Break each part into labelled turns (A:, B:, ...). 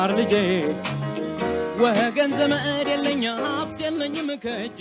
A: ማር ልጄ ወገን ዘመድ የለኝ ሀብት የለኝም ከእጄ።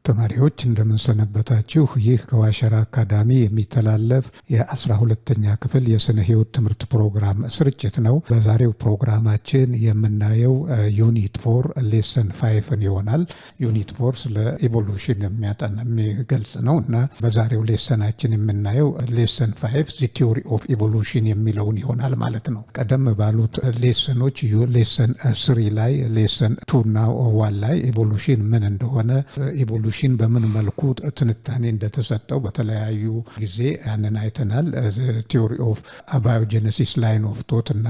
B: ተማሪዎች እንደምንሰነበታችሁ። ይህ ከዋሸራ አካዳሚ የሚተላለፍ የ12ኛ ክፍል የስነ ህይወት ትምህርት ፕሮግራም ስርጭት ነው። በዛሬው ፕሮግራማችን የምናየው ዩኒት 4 ሌሰን 5 ይሆናል። ዩኒት 4 ስለ ኢቮሉሽን የሚገልጽ ነው እና በዛሬው ሌሰናችን የምናየው ሌሰን 5 ዘ ቲዮሪ ኦፍ ኢቮሉሽን የሚለውን ይሆናል ማለት ነው። ቀደም ባሉት ሌሰኖች ሌሰን 3 ላይ ሌሰን 2 እና 1 ላይ ኢቮሉሽን ምን እንደሆነ ኢቮሉሽን በምን መልኩ ትንታኔ እንደተሰጠው በተለያዩ ጊዜ ያንን አይተናል። ቲዮሪ ኦፍ ባዮጀነሲስ ላይን ኦፍ ቶት እና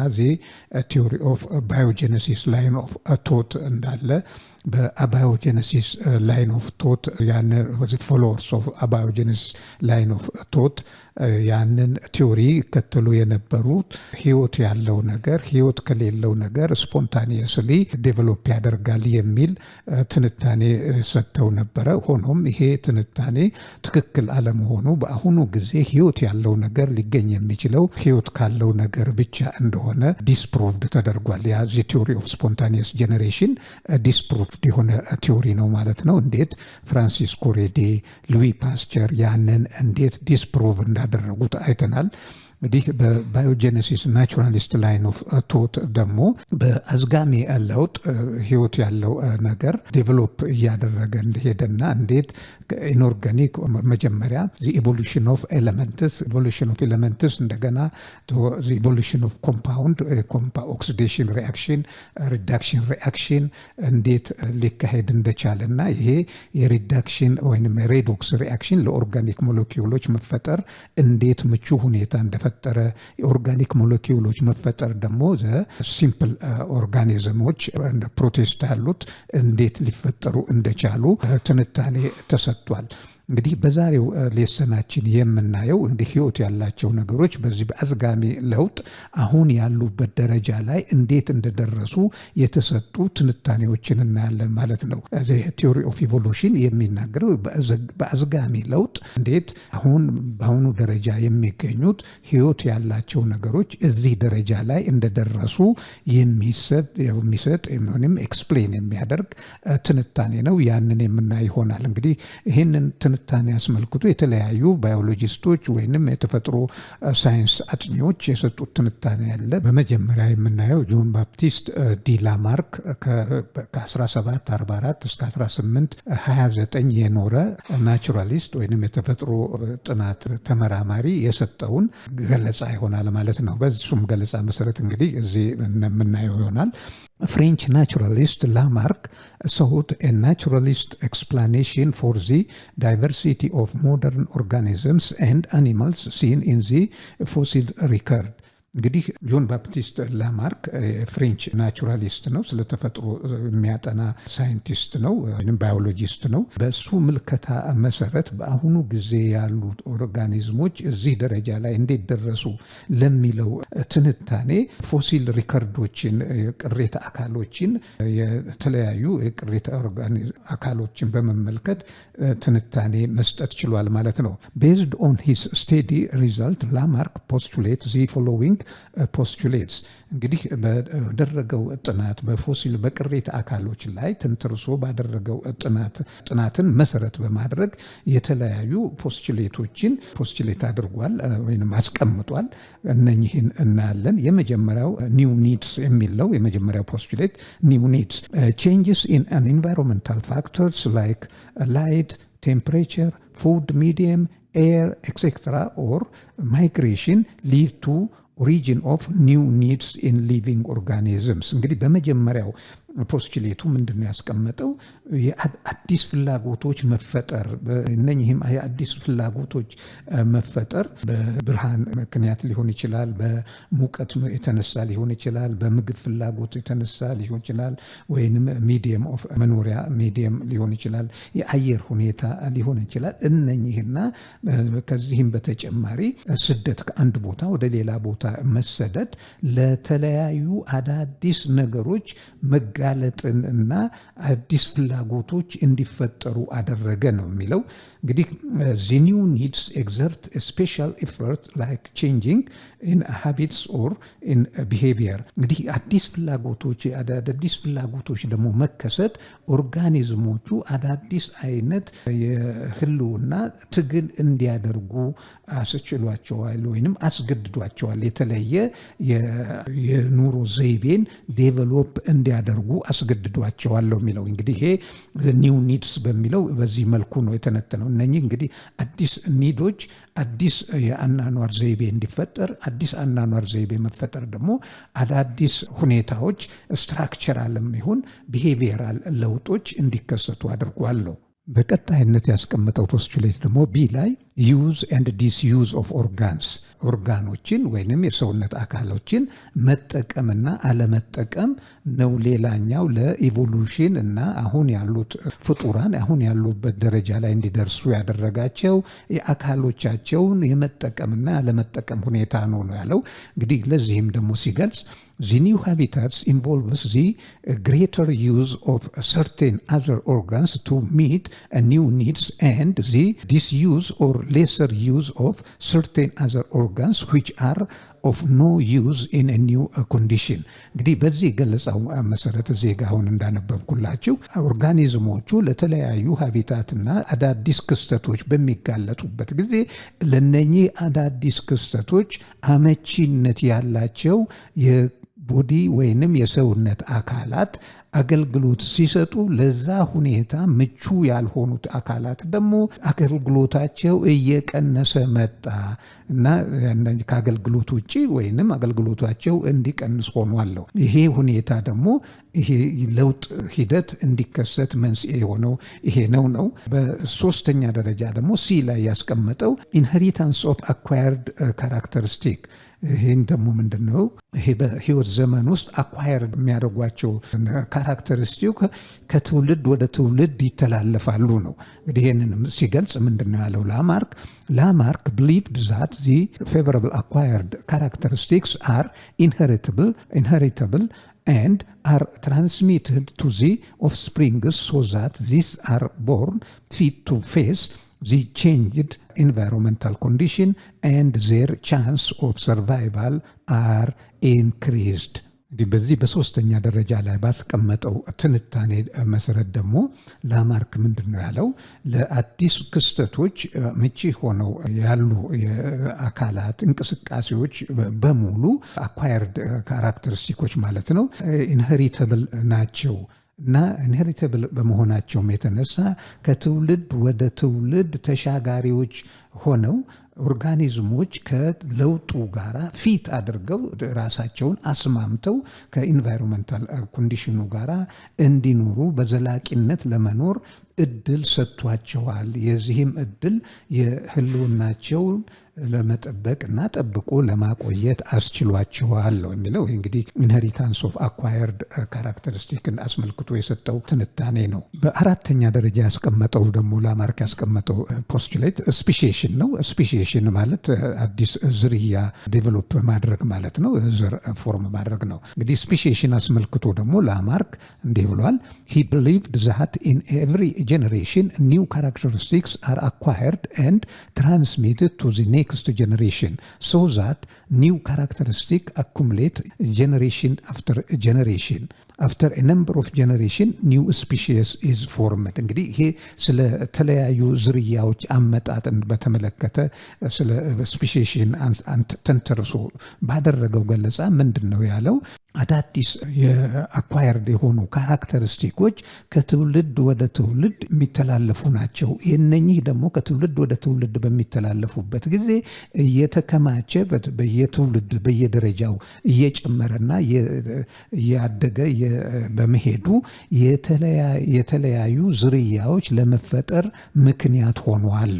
B: ቲዮሪ ኦፍ ባዮጀነሲስ ላይን ኦፍ ቶት እንዳለ በአባዮጀነሲስ ላይን ኦፍ ቶት ያንን ፎሎወርስ ኦፍ አባዮጀነሲስ ላይን ኦፍ ቶት ያንን ቲዮሪ ከተሉ የነበሩት ህይወት ያለው ነገር ህይወት ከሌለው ነገር ስፖንታኒየስሊ ዴቨሎፕ ያደርጋል የሚል ትንታኔ ሰጥተው ነበረ። ሆኖም ይሄ ትንታኔ ትክክል አለመሆኑ በአሁኑ ጊዜ ህይወት ያለው ነገር ሊገኝ የሚችለው ህይወት ካለው ነገር ብቻ እንደሆነ ዲስፕሩቭድ ተደርጓል። ያ ቲዮሪ ኦፍ ስፖንታኒየስ ጀነሬሽን ዲስፕሩቭድ የሆነ ቲዮሪ ነው ማለት ነው። እንዴት ፍራንሲስ ኮሬዴ፣ ሉዊ ፓስቸር ያንን እንዴት ዲስፕሩቭ እንዳደረጉት አይተናል። እንግዲህ በባዮጀነሲስ ናቹራሊስት ላይን ኦፍ ቶት ደግሞ በአዝጋሚ ለውጥ ህይወት ያለው ነገር ዴቨሎፕ እያደረገ እንደሄደና እንዴት ኢንኦርጋኒክ መጀመሪያ ኢቮሉሽን ኦፍ ኤሌመንትስ እንደገና ኢቮሉሽን ኦፍ ኮምፓውንድ ኦክሲዴሽን ሪአክሽን ሪዳክሽን ሪአክሽን እንዴት ሊካሄድ እንደቻለና ይሄ የሪዳክሽን ወይም ሬዶክስ ሪአክሽን ለኦርጋኒክ ሞለኪውሎች መፈጠር እንዴት ምቹ ሁኔታ እንደፈጠረ የኦርጋኒክ ሞለኪውሎች መፈጠር ደግሞ ሲምፕል ኦርጋኒዝሞች ፕሮቴስት ያሉት እንዴት ሊፈጠሩ እንደቻሉ ትንታኔ ተሰጥቷል። እንግዲህ በዛሬው ሌሰናችን የምናየው እንግዲህ ህይወት ያላቸው ነገሮች በዚህ በአዝጋሚ ለውጥ አሁን ያሉበት ደረጃ ላይ እንዴት እንደደረሱ የተሰጡ ትንታኔዎችን እናያለን ማለት ነው። ቲዮሪ ኦፍ ኢቮሉሽን የሚናገረው በአዝጋሚ ለውጥ እንዴት በአሁኑ ደረጃ የሚገኙት ህይወት ያላቸው ነገሮች እዚህ ደረጃ ላይ እንደደረሱ የሚሰጥ ወይም ኤክስፕሌን የሚያደርግ ትንታኔ ነው። ያንን የምናይ ይሆናል። እንግዲህ ይህንን ትንታኔ አስመልክቶ የተለያዩ ባዮሎጂስቶች ወይንም የተፈጥሮ ሳይንስ አጥኚዎች የሰጡት ትንታኔ ያለ። በመጀመሪያ የምናየው ጆን ባፕቲስት ዲ ላማርክ ከ1744 እስከ 1829 የኖረ ናቹራሊስት ወይንም የተፈጥሮ ጥናት ተመራማሪ የሰጠውን ገለጻ ይሆናል ማለት ነው። በዚህም ገለጻ መሰረት እንግዲህ እዚህ የምናየው ይሆናል። French naturalist Lamarck sought a naturalist explanation for the diversity of modern organisms and animals seen in the fossil record. እንግዲህ ጆን ባፕቲስት ላማርክ ፍሬንች ናቹራሊስት ነው። ስለተፈጥሮ የሚያጠና ሳይንቲስት ነው ወይም ባዮሎጂስት ነው። በሱ ምልከታ መሰረት በአሁኑ ጊዜ ያሉ ኦርጋኒዝሞች እዚህ ደረጃ ላይ እንዴት ደረሱ ለሚለው ትንታኔ ፎሲል ሪከርዶችን ቅሬታ አካሎችን የተለያዩ የቅሬታ አካሎችን በመመልከት ትንታኔ መስጠት ችሏል ማለት ነው። Based on his steady result, Lamarck postulates the following postulates. እንግዲህ በደረገው ጥናት በፎሲል በቅሬታ አካሎች ላይ ተንተርሶ ባደረገው ጥናትን መሰረት በማድረግ የተለያዩ ፖስቱሌት አድርጓል ወይንም አስቀምጧል። እነኚህን እናያለን። የመጀመሪያው ኒው ኒድስ የሚለው የመጀመሪያው ፖስቱሌት ኒው ኒድስ changes in an environmental factors like light, temperature, food, medium, air, etc. or migration lead to origin of new needs in living organisms. እንግዲህ በመጀመሪያው ፖስቱሌቱ ምንድነው ያስቀመጠው? የአዲስ ፍላጎቶች መፈጠር። እነኚህም የአዲስ ፍላጎቶች መፈጠር በብርሃን ምክንያት ሊሆን ይችላል፣ በሙቀት የተነሳ ሊሆን ይችላል፣ በምግብ ፍላጎት የተነሳ ሊሆን ይችላል፣ ወይንም ሚዲየም ኦፍ መኖሪያ ሚዲየም ሊሆን ይችላል፣ የአየር ሁኔታ ሊሆን ይችላል። እነኚህና ከዚህም በተጨማሪ ስደት ከአንድ ቦታ ወደ ሌላ ቦታ መሰደድ ለተለያዩ አዳዲስ ነገሮች መጋለጥን እና አዲስ ፍላጎቶች እንዲፈጠሩ አደረገ ነው የሚለው። እንግዲህ the new needs exert a special effort like changing in habits or in behavior። እንግዲህ አዲስ ፍላጎቶች ደግሞ መከሰት ኦርጋኒዝሞቹ አዳዲስ አይነት የህልውና ትግል እንዲያደርጉ አስችሏቸዋል ወይንም አስገድዷቸዋል። የተለየ የኑሮ ዘይቤን ዴቨሎፕ እንዲያደርጉ አስገድዷቸዋል ነው የሚለው። እንግዲህ ይሄ ኒው ኒድስ በሚለው በዚህ መልኩ ነው የተነተነው። እነኚህ እንግዲህ አዲስ ኒዶች አዲስ የአናኗር ዘይቤ እንዲፈጠር፣ አዲስ አናኗር ዘይቤ መፈጠር ደግሞ አዳዲስ ሁኔታዎች ስትራክቸራልም ይሁን ቢሄቪየራል ለውጦች እንዲከሰቱ አድርጓል ነው። በቀጣይነት ያስቀመጠው ፖስቱሌት ደግሞ ቢ ላይ ዩዝ ኤንድ ዲስዩዝ ኦፍ ኦርጋኖችን ወይንም የሰውነት አካሎችን መጠቀምና አለመጠቀም ነው ሌላኛው ለኢቮሉሽን እና አሁን ያሉት ፍጡራን አሁን ያሉበት ደረጃ ላይ እንዲደርሱ ያደረጋቸው የአካሎቻቸውን የመጠቀምና አለመጠቀም ሁኔታ ነው ያለው። እንግዲህ ለዚህም ደግሞ ሲገልጽ the new habitats involves the greater use of certain other organs to meet a new needs and the disuse or lesser use of certain other organs which are of no use in a new condition። እንግዲህ በዚህ ገለጻው መሰረት ዜጋ አሁን እንዳነበብኩላችሁ ኦርጋኒዝሞቹ ለተለያዩ ሀቢታትና አዳዲስ ክስተቶች በሚጋለጡበት ጊዜ ለነኚህ አዳዲስ ክስተቶች አመቺነት ያላቸው ቦዲ ወይንም የሰውነት አካላት አገልግሎት ሲሰጡ ለዛ ሁኔታ ምቹ ያልሆኑት አካላት ደግሞ አገልግሎታቸው እየቀነሰ መጣ እና ከአገልግሎት ውጪ ወይንም አገልግሎታቸው እንዲቀንስ ሆኗል። ይሄ ሁኔታ ደግሞ ይሄ ለውጥ ሂደት እንዲከሰት መንስኤ የሆነው ይሄ ነው። በሶስተኛ ደረጃ ደግሞ ሲ ላይ ያስቀመጠው ኢንሄሪታንስ ኦፍ አኳየርድ ካራክተሪስቲክ። ይህን ደግሞ ምንድነው? ይሄ በህይወት ዘመን ውስጥ አኳየር የሚያደርጓቸው ካራክተሪስቲክ ከትውልድ ወደ ትውልድ ይተላለፋሉ ነው። እንግዲህ ይህንንም ሲገልጽ ምንድነው ያለው ላማርክ believed that the favorable acquired characteristics are inheritable and are transmitted to the offspring so that these are born fit to face the changed environmental condition and their chance of survival are increased። እንግዲህ በዚህ በሶስተኛ ደረጃ ላይ ባስቀመጠው ትንታኔ መሰረት ደግሞ ላማርክ ምንድነው ያለው? ለአዲስ ክስተቶች ምቹ ሆነው ያሉ የአካላት እንቅስቃሴዎች በሙሉ አኳየርድ ካራክተሪስቲኮች ማለት ነው ኢንሄሪተብል ናቸው እና ኢንሄሪተብል በመሆናቸውም የተነሳ ከትውልድ ወደ ትውልድ ተሻጋሪዎች ሆነው ኦርጋኒዝሞች ከለውጡ ጋራ ፊት አድርገው ራሳቸውን አስማምተው ከኢንቫይሮንመንታል ኮንዲሽኑ ጋራ እንዲኖሩ በዘላቂነት ለመኖር እድል ሰጥቷቸዋል። የዚህም እድል የህልውናቸውን ለመጠበቅና ጠብቆ ለማቆየት አስችሏቸዋል ነው የሚለው። እንግዲህ ኢንሄሪታንስ ኦፍ አኳየርድ ካራክተሪስቲክን አስመልክቶ የሰጠው ትንታኔ ነው። በአራተኛ ደረጃ ያስቀመጠው ደግሞ ላማርክ ያስቀመጠው ፖስቱሌት ስፔሺዬሽን ነው። ስፔሺዬሽን ማለት አዲስ ዝርያ ዴቨሎፕ ማድረግ ማለት ነው፣ ዘር ፎርም ማድረግ ነው። እንግዲህ ስፔሺዬሽን አስመልክቶ ደግሞ ላማርክ እንዲህ ብሏል። he believed that in every generation new characteristics are acquired and transmitted to the next generation so that new characteristics accumulate generation after generation. After a number of generation new species is formed። እንግዲህ ይሄ ስለ ተለያዩ ዝርያዎች አመጣጥን በተመለከተ ስለ ስፔሺዬሽን ተንተርሶ ባደረገው ገለጻ ምንድነው ያለው? አዳዲስ የአኳየርድ የሆኑ ካራክተሪስቲኮች ከትውልድ ወደ ትውልድ የሚተላለፉ ናቸው። የነኚህ ደግሞ ከትውልድ ወደ ትውልድ በሚተላለፉበት ጊዜ እየተከማቸ በየትውልድ በየደረጃው እየጨመረና እያደገ በመሄዱ የተለያዩ ዝርያዎች ለመፈጠር ምክንያት ሆኗል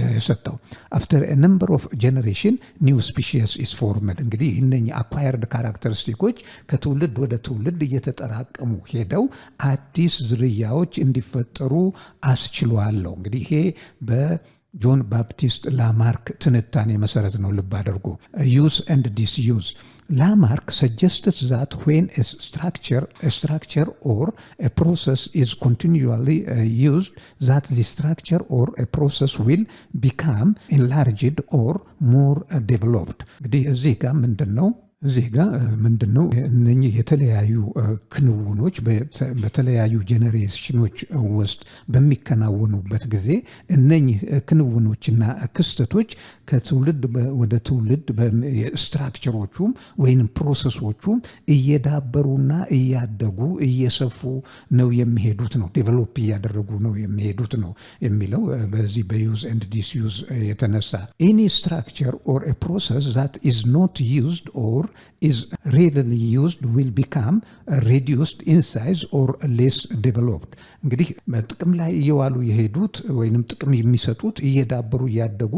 B: የሰጠው። after a number of generation new species is formed። እንግዲህ እነኚህ አኳየርድ ካራክተሪስቲኮች ከትውልድ ወደ ትውልድ እየተጠራቀሙ ሄደው አዲስ ዝርያዎች እንዲፈጠሩ አስችሏል። እንግዲህ ይሄ ጆን ባፕቲስት ላማርክ ትንታኔ መሰረት ነው። ልብ አድርጎ use and disuse. Lamarck suggested that when a structure or a process is continually used, that the structure or a process will become enlarged or more developed. እንግዲህ እዚህ ጋር ምንድነው እነኚህ የተለያዩ ክንውኖች በተለያዩ ጄኔሬሽኖች ውስጥ በሚከናወኑበት ጊዜ እነኚህ ክንውኖችና ክስተቶች ከትውልድ ወደ ትውልድ ስትራክቸሮቹ ወይንም ፕሮሰሶቹ እየዳበሩና እያደጉ እየሰፉ ነው የሚሄዱት ነው ዴቨሎፕ እያደረጉ ነው የሚሄዱት ነው የሚለው በዚህ በዩዝ ኤንድ ዲስዩዝ የተነሳ any structure or a process that is not used or is rarely used will become reduced in size or less developed. እንግዲህ በጥቅም ላይ እየዋሉ የሄዱት ወይንም ጥቅም የሚሰጡት እየዳበሩ እያደጉ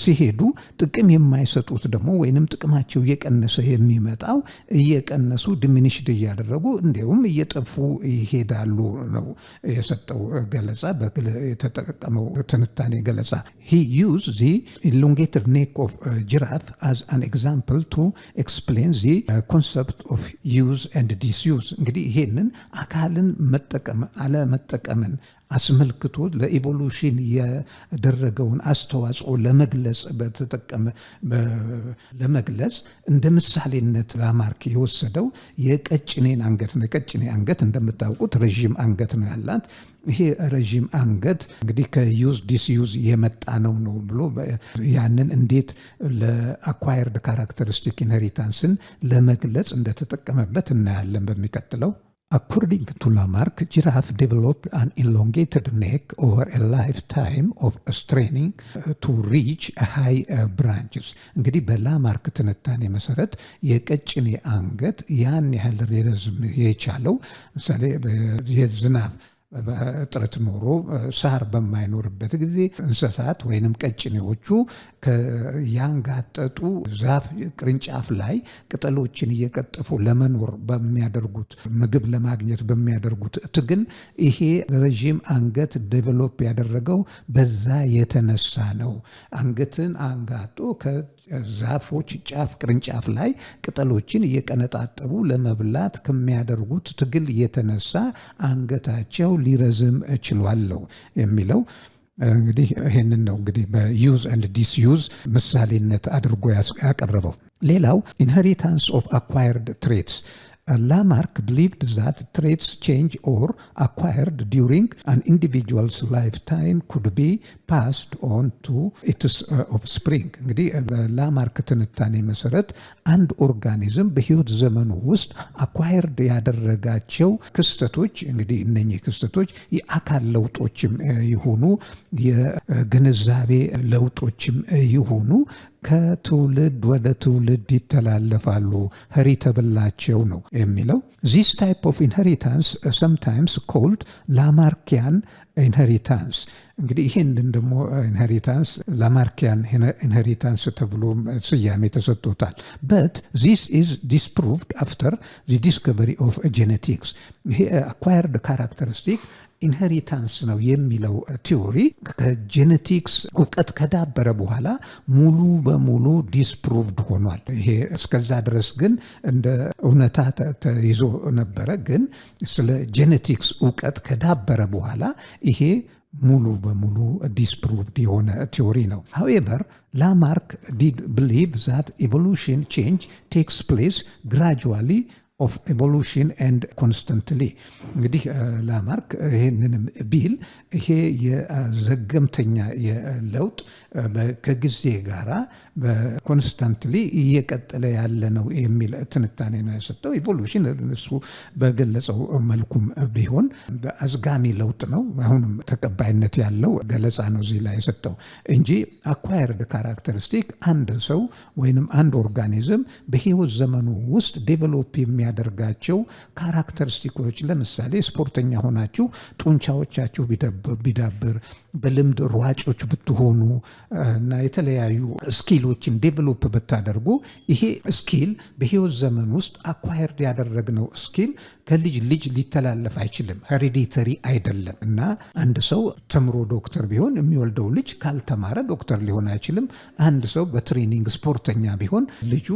B: ሲሄዱ ጥቅም የማይሰጡት ደግሞ ወይንም ጥቅማቸው እየቀነሰ የሚመጣው እየቀነሱ ዲሚኒሽድ እያደረጉ እንዲሁም እየጠፉ ይሄዳሉ ነው የሰጠው ገለጻ የተጠቀመው ትንታኔ ገለጻ። He used the elongated neck of giraffe as an example to explain the concept of use and disuse. እንግዲህ ይሄንን አካልን መጠቀም አለመጠቀምን አስመልክቶ ለኢቮሉሽን ያደረገውን አስተዋጽኦ ለመግለጽ እንደ ምሳሌነት ላማርክ የወሰደው የቀጭኔን አንገት ነው። የቀጭኔ አንገት እንደምታውቁት ረዥም አንገት ነው ያላት። ይሄ ረዥም አንገት እንግዲህ ከዩዝ ዲስዩዝ የመጣ ነው ብሎ ያንን እንዴት ለአኳየርድ ካራክተሪስቲክ ኢንሄሪታንስን ለመግለጽ እንደተጠቀመበት እናያለን በሚቀጥለው። According to Lamarck, giraffe developed an elongated neck over a lifetime of straining to reach high branches. እንግዲህ በላማርክ ትንታኔ መሰረት የቀጭኔ አንገት ያን ያህል ሊረዝም የቻለው ምሳሌ የዝናብ በጥረት ኖሮ ሳር በማይኖርበት ጊዜ እንስሳት ወይንም ቀጭኔዎቹ ያንጋጠጡ ዛፍ ቅርንጫፍ ላይ ቅጠሎችን እየቀጠፉ ለመኖር በሚያደርጉት ምግብ ለማግኘት በሚያደርጉት ትግል ይሄ ረዥም አንገት ዴቨሎፕ ያደረገው በዛ የተነሳ ነው። አንገትን አንጋጦ ከዛፎች ጫፍ ቅርንጫፍ ላይ ቅጠሎችን እየቀነጣጠቡ ለመብላት ከሚያደርጉት ትግል የተነሳ አንገታቸው ሊረዝም ችሏል የሚለው። እንግዲህ ይሄንን ነው እንግዲህ በዩዝ ኤንድ ዲስዩዝ ምሳሌነት አድርጎ ያቀረበው። ሌላው ኢንሄሪታንስ ኦፍ አኳየርድ ትሬትስ Lamarck believed that traits change or acquired during an individual's lifetime could be passed on to its offspring. እንግዲህ በላማርክ ትንታኔ መሰረት አንድ ኦርጋኒዝም በህይወት ዘመኑ ውስጥ አኳየርድ ያደረጋቸው ክስተቶች እንግዲህ እነኚህ ክስተቶች የአካል ለውጦችም ይሁኑ የግንዛቤ ለውጦችም ይሁኑ ከትውልድ ወደ ትውልድ ይተላለፋሉ፣ ሄሪተብላቸው ነው የሚለው። This type of inheritance sometimes called Lamarckian inheritance. እንግዲህ ይሄንን ደግሞ ኢንሄሪታንስ ላማርኪያን ኢንሄሪታንስ ተብሎ ስያሜ ተሰጥቶታል። but this is disproved after the discovery of genetics. ይሄ acquired characteristic ኢንሄሪታንስ ነው የሚለው ቲዮሪ ከጄኔቲክስ እውቀት ከዳበረ በኋላ ሙሉ በሙሉ ዲስፕሩቭድ ሆኗል። ይሄ እስከዛ ድረስ ግን እንደ እውነታ ተይዞ ነበረ። ግን ስለ ጄኔቲክስ እውቀት ከዳበረ በኋላ ይሄ ሙሉ በሙሉ ዲስፕሩቭድ የሆነ ቲዮሪ ነው። however Lamarck did believe that evolution change takes place gradually of evolution and constantly. እንግዲህ ላማርክ ይሄንንም ቢል ይሄ የዘገምተኛ የለውጥ ከጊዜ ጋራ በኮንስታንትሊ እየቀጠለ ያለ ነው የሚል ትንታኔ ነው የሰጠው። ኢቮሉሽን እሱ በገለጸው መልኩም ቢሆን በአዝጋሚ ለውጥ ነው፣ አሁንም ተቀባይነት ያለው ገለጻ ነው እዚህ ላይ የሰጠው እንጂ አኳየርድ ካራክተሪስቲክ አንድ ሰው ወይንም አንድ ኦርጋኒዝም በህይወት ዘመኑ ውስጥ ዴቨሎፕ የሚያደርግ የሚያደርጋቸው ካራክተሪስቲኮች ለምሳሌ ስፖርተኛ ሆናችሁ ጡንቻዎቻችሁ ቢዳብር በልምድ ሯጮች ብትሆኑ እና የተለያዩ ስኪሎችን ዴቨሎፕ ብታደርጉ ይሄ ስኪል በህይወት ዘመን ውስጥ አኳየርድ ያደረግነው ስኪል ከልጅ ልጅ ሊተላለፍ አይችልም። ሄሪዲተሪ አይደለም እና አንድ ሰው ተምሮ ዶክተር ቢሆን የሚወልደው ልጅ ካልተማረ ዶክተር ሊሆን አይችልም። አንድ ሰው በትሬኒንግ ስፖርተኛ ቢሆን ልጁ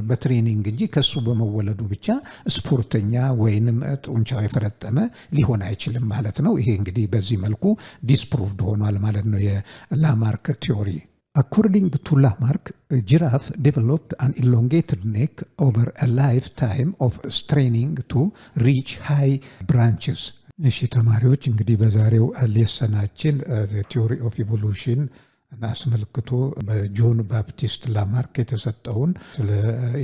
B: በትሬኒንግ እንጂ ከሱ በመወለዱ ብቻ ስፖርተኛ ወይንም ጡንቻው የፈረጠመ ሊሆን አይችልም ማለት ነው። ይሄ እንግዲህ በዚህ መልኩ ዲስፕሩቭድ ሆኗል ማለት ነው የላማርክ ቲዮሪ። According to Lamarck, a giraffe developed an elongated neck over a lifetime of straining to reach high branches. እሺ ተማሪዎች እንግዲህ በዛሬው ሌሰናችን ቲዮሪ ኦፍ ኢቮሉሽን አስመልክቶ በጆን ባፕቲስት ላማርክ የተሰጠውን ስለ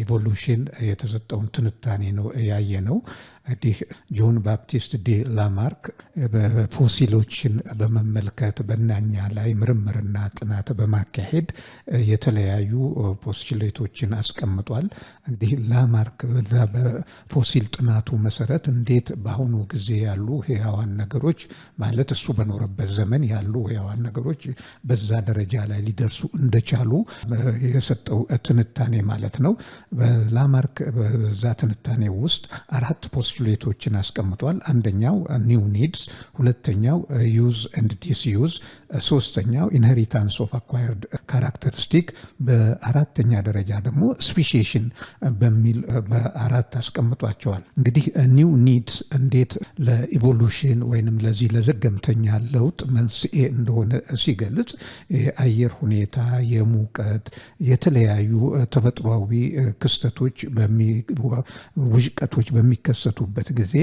B: ኢቮሉሽን የተሰጠውን ትንታኔ ነው ያየነው። እንግዲህ ጆን ባፕቲስት ዲ ላማርክ በፎሲሎችን በመመልከት በእናኛ ላይ ምርምርና ጥናት በማካሄድ የተለያዩ ፖስቱሌቶችን አስቀምጧል። እንግዲህ ላማርክ በፎሲል ጥናቱ መሰረት እንዴት በአሁኑ ጊዜ ያሉ ህያዋን ነገሮች ማለት እሱ በኖረበት ዘመን ያሉ ህያዋን ነገሮች በዛ ደረጃ ላይ ሊደርሱ እንደቻሉ የሰጠው ትንታኔ ማለት ነው። በላማርክ በዛ ትንታኔ ውስጥ 4 ፖስቱሌቶችን አስቀምጧል። አንደኛው ኒው ኒድስ፣ ሁለተኛው ዩዝ ኤንድ ዲስዩዝ፣ ሶስተኛው ኢንሄሪታንስ ኦፍ አኳየርድ ካራክተሪስቲክ፣ በአራተኛ ደረጃ ደግሞ ስፔሺዬሽን በሚል በአራት አስቀምጧቸዋል። እንግዲህ ኒው ኒድስ እንዴት ለኢቮሉሽን ወይንም ለዚህ ለዘገምተኛ ለውጥ መንስኤ እንደሆነ ሲገልጽ የአየር ሁኔታ፣ የሙቀት፣ የተለያዩ ተፈጥሯዊ ክስተቶች ውዥቀቶች በሚከሰቱበት ጊዜ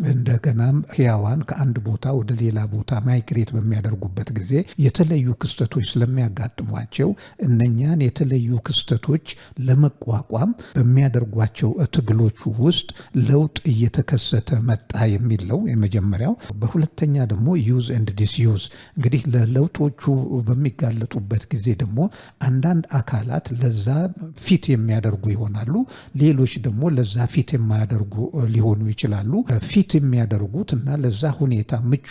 B: እንደገናም ህያዋን ከአንድ ቦታ ወደ ሌላ ቦታ ማይግሬት በሚያደርጉበት ጊዜ የተለዩ ክስተቶች ስለሚያጋጥሟቸው እነኛን የተለዩ ክስተቶች ለመቋቋም በሚያደርጓቸው ትግሎች ውስጥ ለውጥ እየተከሰተ መጣ የሚል ነው የመጀመሪያው። በሁለተኛ ደግሞ ዩዝ ኤንድ ዲስዩዝ፣ እንግዲህ ለለውጦቹ በሚጋለጡበት ጊዜ ደግሞ አንዳንድ አካላት ለዛ ፊት የሚያደርጉ ይሆናሉ፣ ሌሎች ደግሞ ለዛ ፊት የማያደርጉ ሊሆኑ ይችላሉ። ፊት የሚያደርጉት እና ለዛ ሁኔታ ምቹ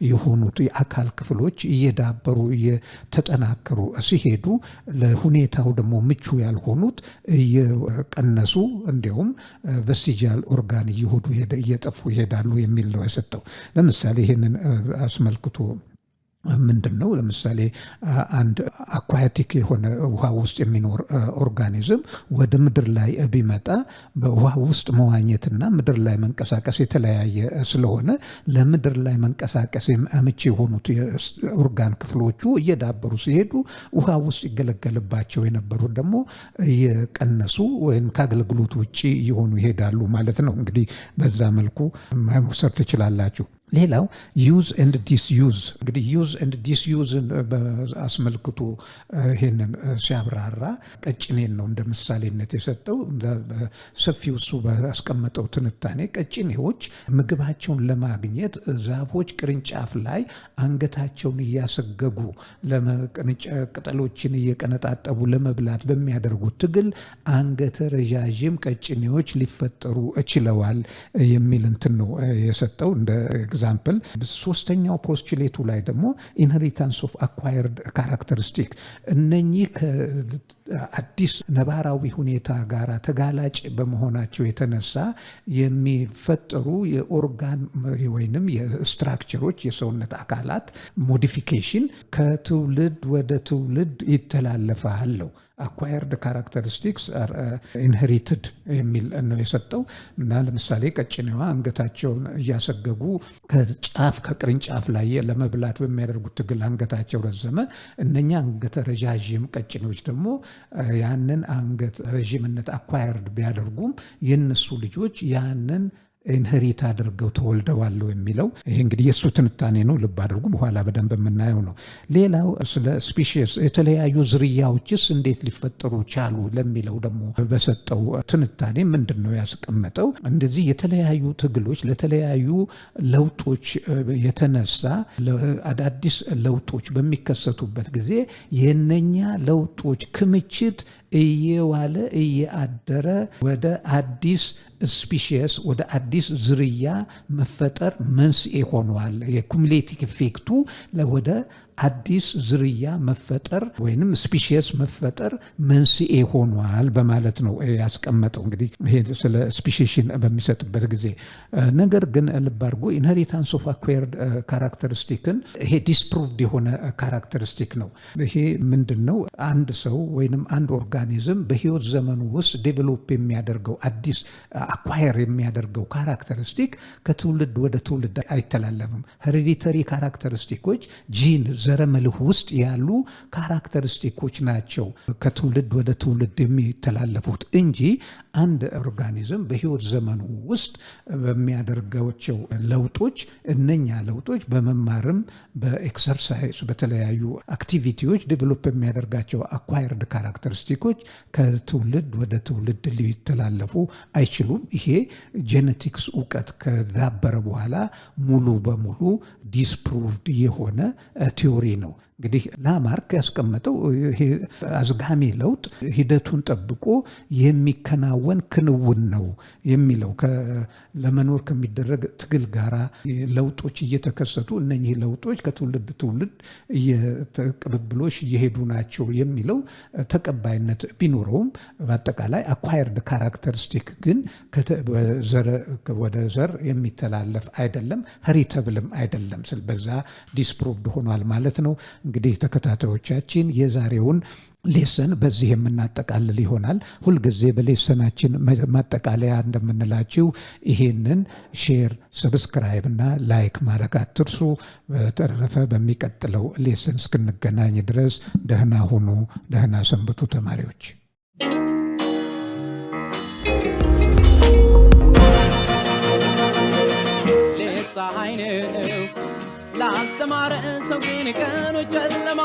B: የሆኑት የአካል ክፍሎች እየዳበሩ እየተጠናከሩ ሲሄዱ ለሁኔታው ደግሞ ምቹ ያልሆኑት እየቀነሱ እንዲሁም ቨስቲጃል ኦርጋን እየጠፉ ይሄዳሉ የሚል ነው የሰጠው። ለምሳሌ ይህንን አስመልክቶ ምንድን ነው? ለምሳሌ አንድ አኳቲክ የሆነ ውሃ ውስጥ የሚኖር ኦርጋኒዝም ወደ ምድር ላይ ቢመጣ በውሃ ውስጥ መዋኘትና ምድር ላይ መንቀሳቀስ የተለያየ ስለሆነ ለምድር ላይ መንቀሳቀስ አመቺ የሆኑት የኦርጋን ክፍሎቹ እየዳበሩ ሲሄዱ ውሃ ውስጥ ይገለገልባቸው የነበሩት ደግሞ እየቀነሱ ወይም ከአገልግሎት ውጭ እየሆኑ ይሄዳሉ ማለት ነው። እንግዲህ በዛ መልኩ መውሰድ ትችላላችሁ። ሌላው ዩዝ ኤንድ ዲስዩዝ፣ እንግዲህ ዩዝ ኤንድ ዲስዩዝን አስመልክቶ ይሄንን ሲያብራራ ቀጭኔን ነው እንደ ምሳሌነት የሰጠው። ሰፊው እሱ ባስቀመጠው ትንታኔ ቀጭኔዎች ምግባቸውን ለማግኘት ዛፎች ቅርንጫፍ ላይ አንገታቸውን እያሰገጉ ቅጠሎችን እየቀነጣጠቡ ለመብላት በሚያደርጉት ትግል አንገተ ረዣዥም ቀጭኔዎች ሊፈጠሩ ችለዋል የሚል እንትን ነው የሰጠው እንደ ኤግዛምፕል። ሶስተኛው ፖስቱሌቱ ላይ ደግሞ ኢንሄሪታንስ ኦፍ አኳየርድ ካራክተሪስቲክ፣ እነኚህ ከአዲስ ነባራዊ ሁኔታ ጋር ተጋላጭ በመሆናቸው የተነሳ የሚፈጠሩ የኦርጋን ወይንም የስትራክቸሮች የሰውነት አካላት ሞዲፊኬሽን ከትውልድ ወደ ትውልድ ይተላለፋል ነው። አኳየርድ ካራክተሪስቲክስ አር ኢንሄሪትድ የሚል ነው የሰጠው እና ለምሳሌ ቀጭኔዋ አንገታቸውን እያሰገጉ ከቅርንጫፍ ላይ ለመብላት በሚያደርጉት ትግል አንገታቸው ረዘመ። እነኛ አንገተ ረዣዥም ቀጭኔዎች ደግሞ ያንን አንገት ረዥምነት አኳየርድ ቢያደርጉም የነሱ ልጆች ያንን ኢንሄሪት አድርገው ተወልደዋል የሚለው ይሄ እንግዲህ የሱ ትንታኔ ነው። ልብ አድርጉ፣ በኋላ በደንብ የምናየው ነው። ሌላው ስለ ስፒሺስ የተለያዩ ዝርያዎችስ እንዴት ሊፈጠሩ ቻሉ ለሚለው ደግሞ በሰጠው ትንታኔ ምንድን ነው ያስቀመጠው? እንደዚህ የተለያዩ ትግሎች ለተለያዩ ለውጦች የተነሳ አዳዲስ ለውጦች በሚከሰቱበት ጊዜ የነኛ ለውጦች ክምችት እየዋለ እያደረ ወደ አዲስ ስፒሺስ ወደ አዲስ ዝርያ መፈጠር መንስኤ ሆኗል። የኩሙሌቲቭ ኢፌክቱ ወደ አዲስ ዝርያ መፈጠር ወይንም ስፒሺስ መፈጠር መንስኤ ሆኗል በማለት ነው ያስቀመጠው። እንግዲህ ይሄ ስለ ስፒሺሽን በሚሰጥበት ጊዜ ነገር ግን ልብ አድርጎ ኢንሄሪታንስ ኦፍ አኳየርድ ካራክተሪስቲክን ይሄ ዲስፕሩቭድ የሆነ ካራክተሪስቲክ ነው። ይሄ ምንድነው? አንድ ሰው ወይንም አንድ ኦርጋኒዝም በህይወት ዘመኑ ውስጥ ዴቨሎፕ የሚያደርገው አዲስ አኳየር የሚያደርገው ካራክተሪስቲክ ከትውልድ ወደ ትውልድ አይተላለፍም። ሄሬዲተሪ ካራክተሪስቲኮች ጂን ዘረመልህ ውስጥ ያሉ ካራክተሪስቲኮች ናቸው ከትውልድ ወደ ትውልድ የሚተላለፉት እንጂ አንድ ኦርጋኒዝም በህይወት ዘመኑ ውስጥ በሚያደርጋቸው ለውጦች እነኛ ለውጦች በመማርም በኤክሰርሳይዝ በተለያዩ አክቲቪቲዎች ዴቨሎፕ የሚያደርጋቸው አኳየርድ ካራክተሪስቲኮች ከትውልድ ወደ ትውልድ ሊተላለፉ አይችሉም። ይሄ ጄኔቲክስ እውቀት ከዳበረ በኋላ ሙሉ በሙሉ ዲስፕሩቭድ የሆነ ቲዮሪ ነው። እንግዲህ ላማርክ ያስቀመጠው ይሄ አዝጋሚ ለውጥ ሂደቱን ጠብቆ የሚከናወን ክንውን ነው የሚለው ለመኖር ከሚደረግ ትግል ጋራ ለውጦች እየተከሰቱ እነኚህ ለውጦች ከትውልድ ትውልድ ቅብብሎሽ እየሄዱ ናቸው የሚለው ተቀባይነት ቢኖረውም በአጠቃላይ አኳየርድ ካራክተሪስቲክ ግን ወደ ዘር የሚተላለፍ አይደለም፣ ሄሪተብልም አይደለም። በዛ ዲስፕሩቭድ ሆኗል ማለት ነው። እንግዲህ ተከታታዮቻችን የዛሬውን ሌሰን በዚህ የምናጠቃልል ይሆናል። ሁልጊዜ በሌሰናችን ማጠቃለያ እንደምንላችሁ ይሄንን ሼር፣ ሰብስክራይብ እና ላይክ ማድረግ አትርሱ። በተረፈ በሚቀጥለው ሌሰን እስክንገናኝ ድረስ ደህና ሁኑ፣ ደህና ሰንብቱ ተማሪዎች።
A: ፀሐይ ነው ላልተማረ ሰው ግን ቀኖች ጨለማ